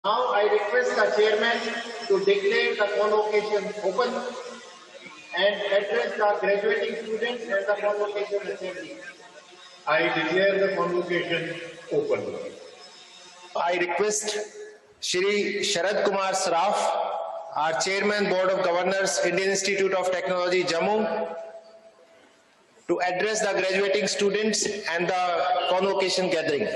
Now I request the chairman to declare the convocation open and address the graduating students and the convocation assembly. I declare the convocation open. I request Shri Sharad Kumar Saraf, our Chairman Board of Governors, Indian Institute of Technology, Jammu, to address the graduating students and the convocation gathering.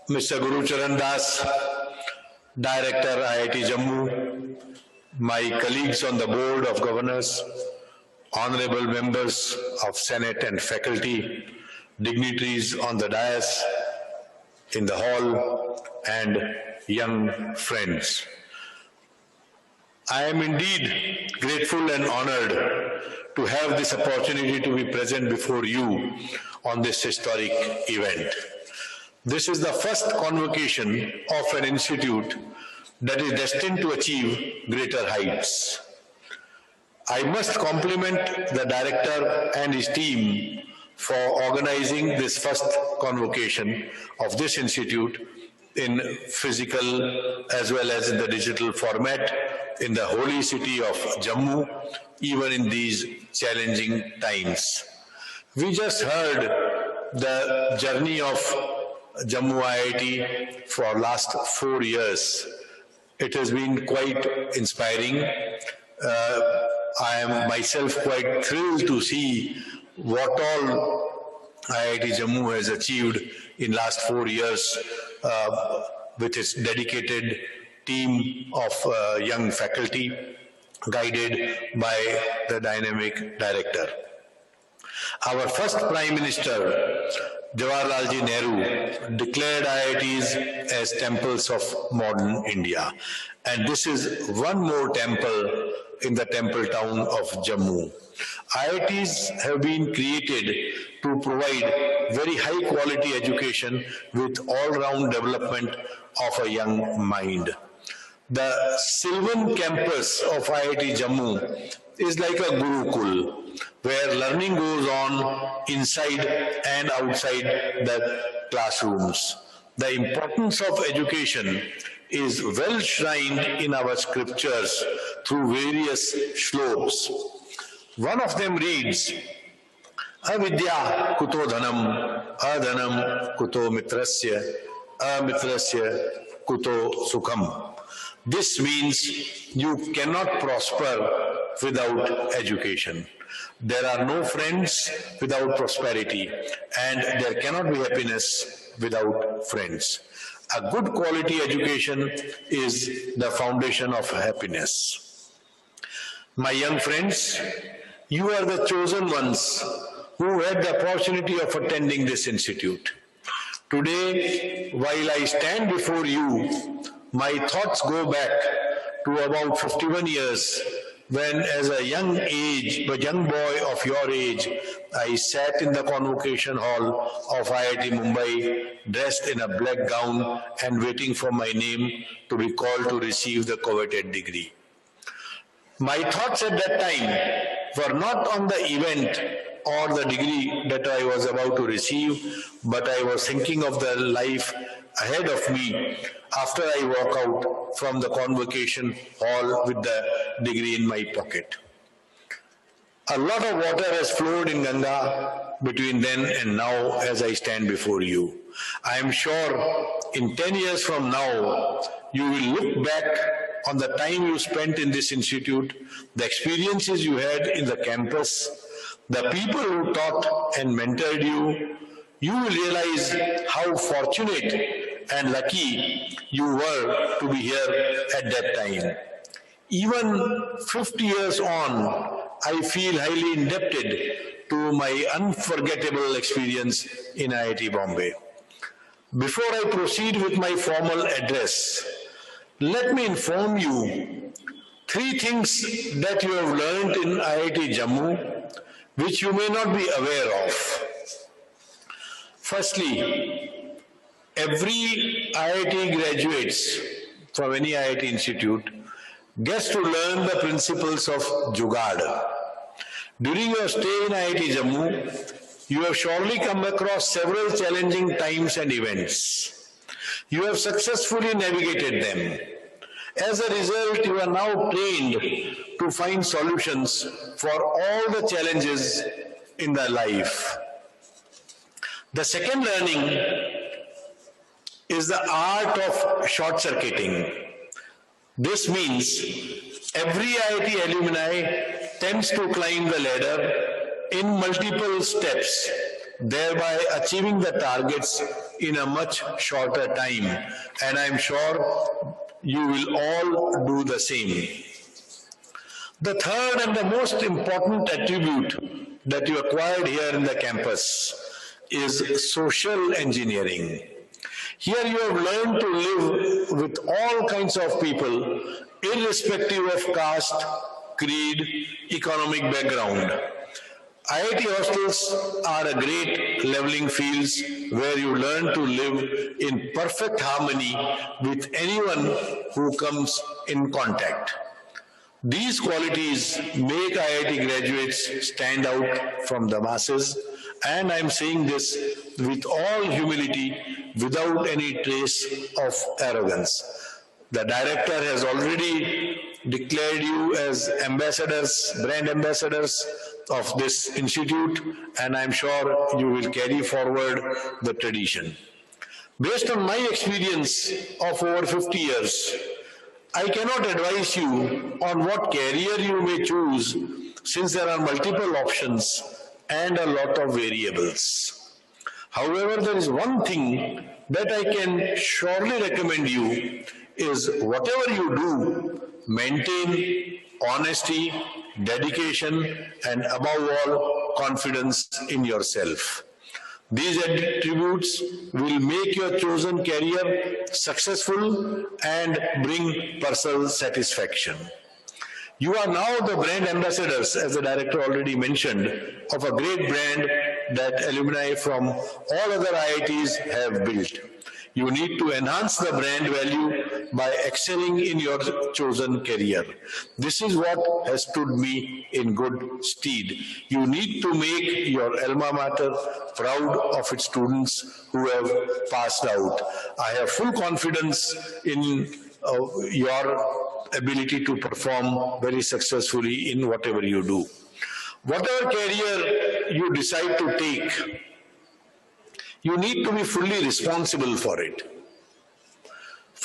Mr. Guru Charan Das, Director IIT Jammu, my colleagues on the Board of Governors, honorable members of Senate and faculty, dignitaries on the dais, in the hall, and young friends. I am indeed grateful and honored to have this opportunity to be present before you on this historic event. This is the first convocation of an institute that is destined to achieve greater heights. I must compliment the director and his team for organizing this first convocation of this institute in physical as well as in the digital format in the holy city of Jammu, even in these challenging times. We just heard the journey of Jammu IIT for last 4 years. It has been quite inspiring. I am myself quite thrilled to see what all IIT Jammu has achieved in last 4 years with its dedicated team of young faculty guided by the dynamic director. Our first Prime Minister, Jawaharlalji Nehru, declared IITs as temples of modern India. And this is one more temple in the temple town of Jammu. IITs have been created to provide very high quality education with all-round development of a young mind. The Sylvan campus of IIT Jammu is like a Gurukul, where learning goes on inside and outside the classrooms. The importance of education is well shrined in our scriptures through various shlokas. One of them reads, Avidya kuto dhanam, adhanam kuto mitrasya, amitrasya kuto sukham. This means you cannot prosper without education. There are no friends without prosperity, and there cannot be happiness without friends. A good quality education is the foundation of happiness. My young friends, you are the chosen ones who had the opportunity of attending this institute. Today, while I stand before you, my thoughts go back to about 51 years when, as a young boy of your age, I sat in the convocation hall of IIT Mumbai, dressed in a black gown and waiting for my name to be called to receive the coveted degree. My thoughts at that time were not on the event or the degree that I was about to receive, but I was thinking of the life ahead of me after I walk out from the convocation hall with the degree in my pocket. A lot of water has flowed in Ganga between then and now as I stand before you. I am sure in 10 years from now, you will look back on the time you spent in this institute, the experiences you had in the campus, the people who taught and mentored you. You will realize how fortunate and lucky you were to be here at that time. Even 50 years on, I feel highly indebted to my unforgettable experience in IIT Bombay. Before I proceed with my formal address, let me inform you 3 things that you have learned in IIT Jammu which you may not be aware of. Firstly, every IIT graduates from any IIT institute gets to learn the principles of Jugaad. During your stay in IIT Jammu, You have surely come across several challenging times and events. You have successfully navigated them. As a result, you are now trained to find solutions for all the challenges in the life. The second learning is the art of short-circuiting. This means every IIT alumni tends to climb the ladder in multiple steps, thereby achieving the targets in a much shorter time. And I'm sure you will all do the same. The third and the most important attribute that you acquired here in the campus is social engineering. Here you have learned to live with all kinds of people, irrespective of caste, creed, economic background. IIT hostels are a great leveling fields where you learn to live in perfect harmony with anyone who comes in contact. These qualities make IIT graduates stand out from the masses, and I'm saying this with all humility, without any trace of arrogance. The director has already declared you as ambassadors, brand ambassadors of this institute, and I'm sure you will carry forward the tradition. Based on my experience of over 50 years, I cannot advise you on what career you may choose, since there are multiple options and a lot of variables. However, there is one thing that I can surely recommend you is whatever you do, maintain honesty, dedication, and above all, confidence in yourself. These attributes will make your chosen career successful and bring personal satisfaction. You are now the brand ambassadors, as the director already mentioned, of a great brand that alumni from all other IITs have built. You need to enhance the brand value by excelling in your chosen career. This is what has stood me in good stead. You need to make your alma mater proud of its students who have passed out. I have full confidence in your ability to perform very successfully in whatever you do. Whatever career you decide to take, you need to be fully responsible for it.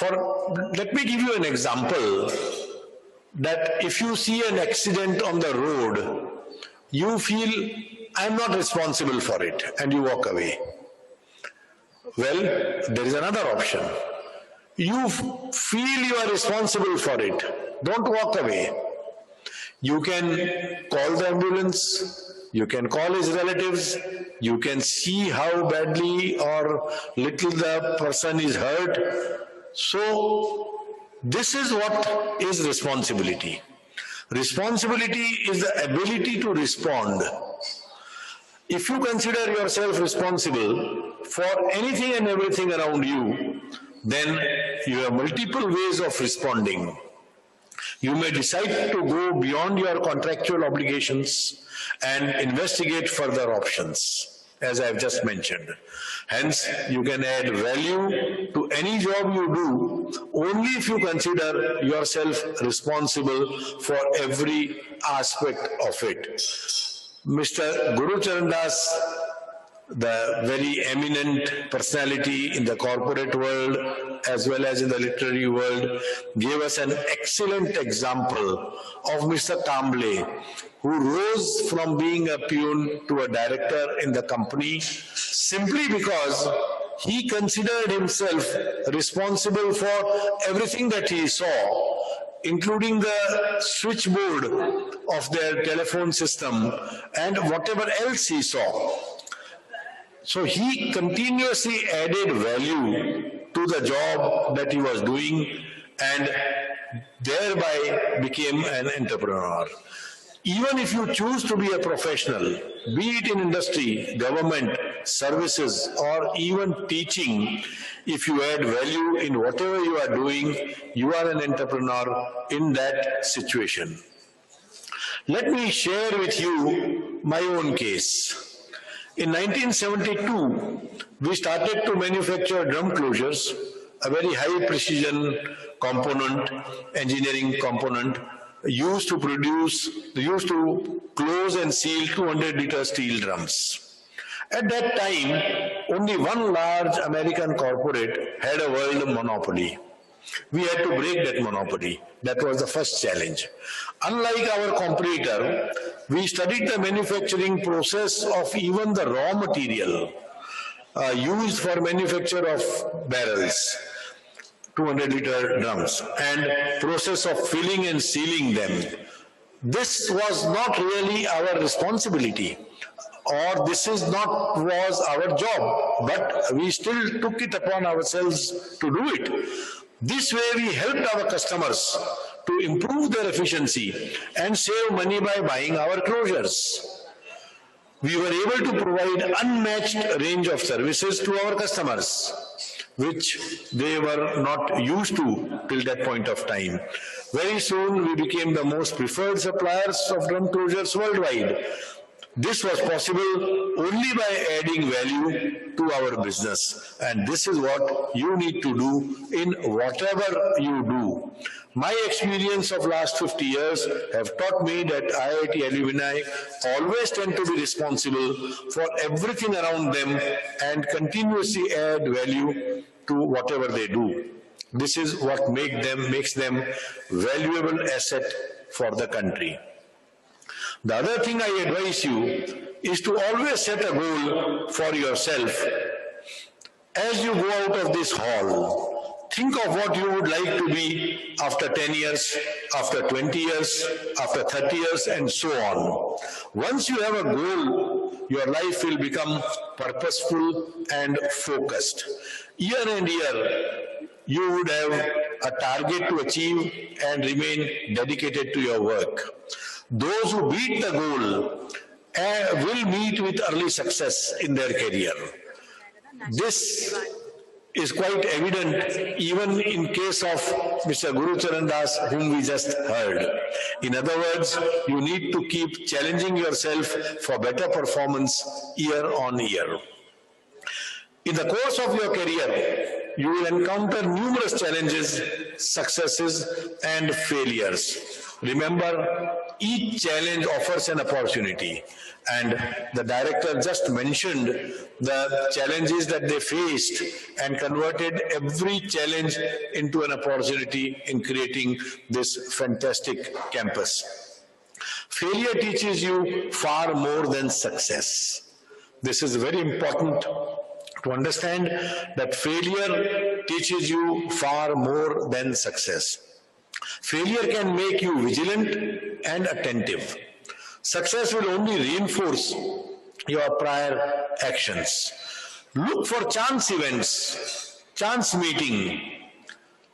Let me give you an example that if you see an accident on the road, you feel, I'm not responsible for it, and you walk away. Well, there is another option. You feel you are responsible for it. Don't walk away. You can call the ambulance. You can call his relatives, you can see how badly or little the person is hurt. So, this is what is responsibility. Responsibility is the ability to respond. If you consider yourself responsible for anything and everything around you, then you have multiple ways of responding. You may decide to go beyond your contractual obligations and investigate further options, as I have just mentioned. Hence, you can add value to any job you do only if you consider yourself responsible for every aspect of it. Mr. Guru Charan Das, the very eminent personality in the corporate world as well as in the literary world, gave us an excellent example of Mr. Kamble, who rose from being a peon to a director in the company simply because he considered himself responsible for everything that he saw, including the switchboard of their telephone system and whatever else he saw. So he continuously added value to the job that he was doing and thereby became an entrepreneur. Even if you choose to be a professional, be it in industry, government, services, or even teaching, if you add value in whatever you are doing, you are an entrepreneur in that situation. Let me share with you my own case. In 1972, we started to manufacture drum closures, a very high precision component, engineering component, used to close and seal 200-liter steel drums. At that time, only one large American corporate had a world monopoly. We had to break that monopoly. That was the first challenge. Unlike our competitor, we studied the manufacturing process of even the raw material used for manufacture of barrels, 200-liter drums, and process of filling and sealing them. This was not really our responsibility, or this was our job, but we still took it upon ourselves to do it. This way we helped our customers to improve their efficiency and save money by buying our closures. We were able to provide unmatched range of services to our customers, which they were not used to till that point of time. Very soon we became the most preferred suppliers of drum closures worldwide. This was possible only by adding value to our business, and this is what you need to do in whatever you do. My experience of last 50 years have taught me that IIT alumni always tend to be responsible for everything around them and continuously add value to whatever they do. This is what makes them valuable asset for the country. The other thing I advise you is to always set a goal for yourself. As you go out of this hall, think of what you would like to be after 10 years, after 20 years, after 30 years, and so on. Once you have a goal, your life will become purposeful and focused. Year and year, you would have a target to achieve and remain dedicated to your work. Those who beat the goal will meet with early success in their career. This is quite evident even in case of Mr. Guru Charan Das, whom we just heard. In other words, you need to keep challenging yourself for better performance year on year. In the course of your career, you will encounter numerous challenges, successes, and failures. Remember, each challenge offers an opportunity, and the director just mentioned the challenges that they faced and converted every challenge into an opportunity in creating this fantastic campus. Failure teaches you far more than success. This is very important to understand, that failure teaches you far more than success. Failure can make you vigilant and attentive. Success will only reinforce your prior actions. Look for chance events, chance meeting.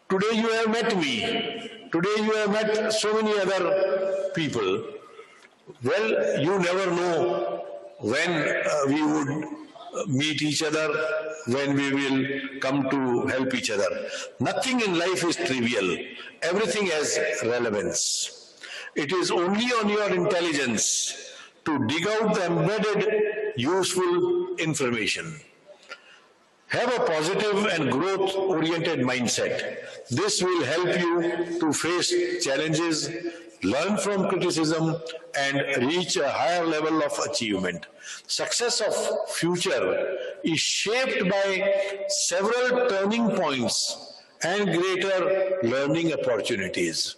Today you have met me. Today you have met so many other people. Well, you never know when we would meet each other, when we will come to help each other. Nothing in life is trivial. Everything has relevance. It is only on your intelligence to dig out the embedded, useful information. Have a positive and growth-oriented mindset. This will help you to face challenges, learn from criticism, and reach a higher level of achievement. Success of future is shaped by several turning points and greater learning opportunities.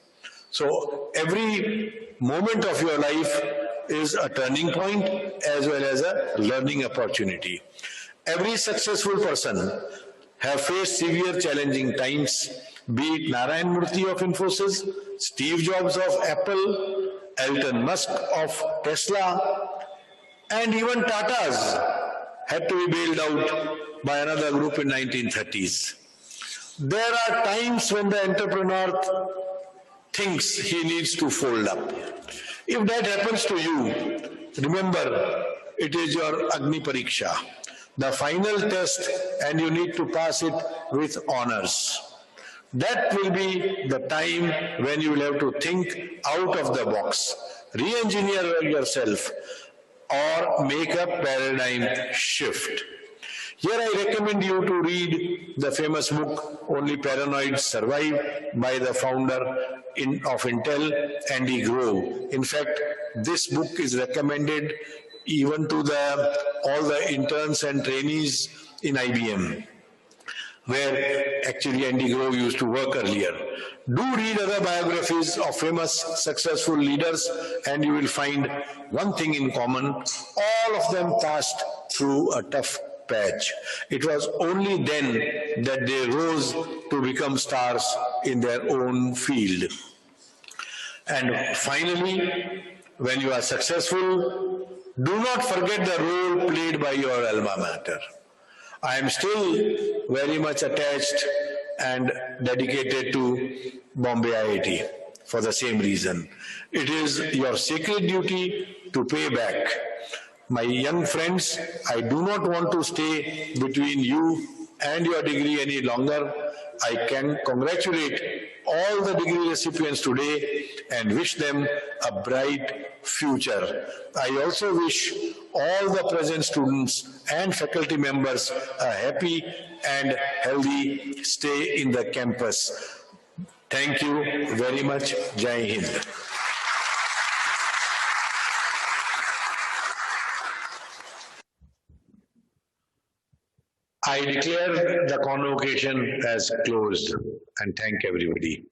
So every moment of your life is a turning point as well as a learning opportunity. Every successful person have faced severe challenging times, be it Narayan Murthy of Infosys, Steve Jobs of Apple, Elon Musk of Tesla, and even Tata's had to be bailed out by another group in 1930s. There are times when the entrepreneur thinks he needs to fold up. If that happens to you, remember, it is your Agni Pariksha, the final test, and you need to pass it with honors. That will be the time when you will have to think out of the box, re-engineer yourself, or make a paradigm shift. Here I recommend you to read the famous book, Only Paranoids Survive, by the founder of Intel, Andy Grove. In fact, this book is recommended even to all the interns and trainees in IBM, where actually Andy Grove used to work earlier. Do read other biographies of famous successful leaders and you will find one thing in common. All of them passed through a tough patch. It was only then that they rose to become stars in their own field. And finally, when you are successful, do not forget the role played by your alma mater. I am still very much attached and dedicated to Bombay IIT for the same reason. It is your sacred duty to pay back. My young friends, I do not want to stay between you and your degree any longer. I can congratulate all the degree recipients today and wish them a bright future. I also wish all the present students and faculty members a happy and healthy stay in the campus. Thank you very much. Jai Hind. I declare the convocation as closed and thank everybody.